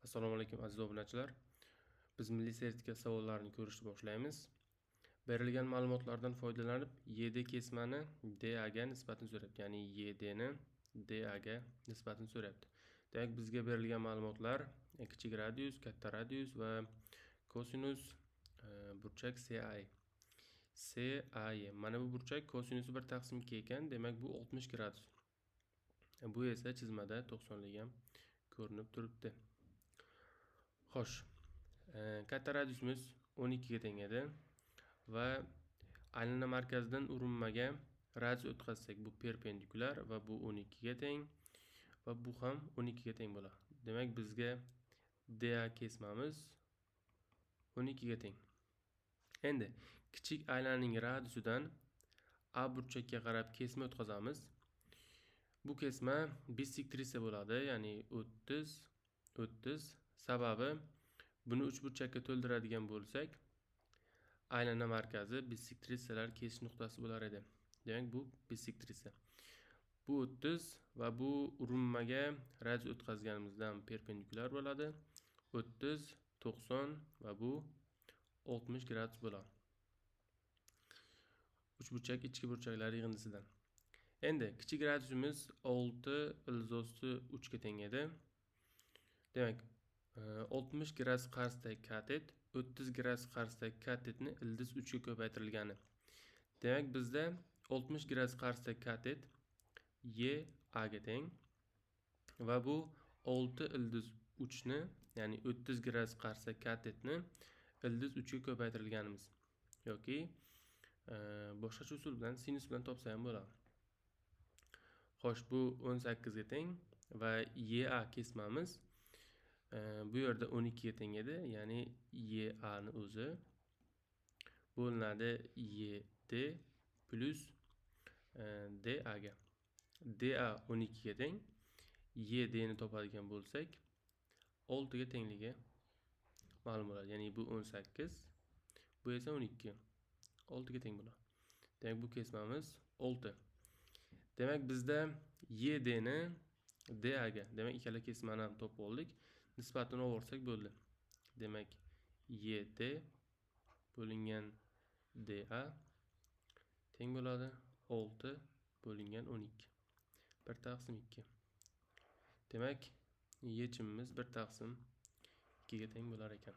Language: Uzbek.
Assalomu alaykum aziz obunachilar. Biz milliy sertifikat savollarini ko'rishni boshlaymiz. Berilgan ma'lumotlardan foydalanib, YD kesmani DA ga nisbatini so'rayapti. Ya'ni YD ni DA ga nisbatini so'rayapti. Demak, bizga berilgan ma'lumotlar kichik radius, katta radius va kosinus burchak CI. CI. Mana bu burchak kosinusi 1/2 ekan, demak bu 60 gradus. Bu esa chizmada 90lik ham ko'rinib turibdi. Xo'sh, katta radiusimiz 12 ga teng edi va aylana markazidan urinmaga radius o'tkazsak, bu perpendikulyar va bu 12 ga teng va bu ham 12 ga teng bo'ladi. Demak, bizga DA kesmamiz 12 ga teng. Endi kichik aylananing radiusidan A burchakka qarab kesma o'tkazamiz. Bu kesma bisektrisa bo'ladi, ya'ni 30. Sababi buni 3 burchakka to'ldiradigan bo'lsak, aylana markazi bisektrisalar kesish nuqtasi bo'lar edi. Demak, bu bisektrisa. Bu 30 va bu urinmaga radius o'tkazganimizdan perpendikulyar bo'ladi. 30, 90 va bu 60 gradus bo'ladi. 3 burchak ichki burchaklar yig'indisidan. Endi kichik radiusimiz 6 ildizosi 3 ga teng edi. Demak, 60 gradus qarshidagi katet 30 gradus qarshidagi katetni ildiz 3 ga ko'paytirilgani. Demak, bizda 60 gradus qarshidagi katet YA ga teng va bu 6 ildiz 3 ni, ya'ni 30 gradus qarshidagi katetni ildiz 3 ga ko'paytirilganimiz yoki boshqacha usul bilan sinus bilan topsa ham bo'ladi. Xo'sh, bu 18 ga teng va YA kesmamiz bu yerda 12 ga teng edi, ya'ni YA ni o'zi bo'linadi YD plus DA ga. DA 12 ga teng, YD ni topadigan bo'lsak 6 ga tengligi ma'lum bo'ladi. Ya'ni bu 18, bu esa 12. 6 ga teng bo'ladi. Demak, bu kesmamiz 6. Demak, bizda YD ni DA ga, demak ikkala kesmani ham topib oldik. Nisbatini olsak bo'ldi. Demak, YD bo'lingan DA teng bo'ladi 6 bo'lingan 12. 1/2. Demak, yechimimiz 1/2 ga teng bo'lar ekan.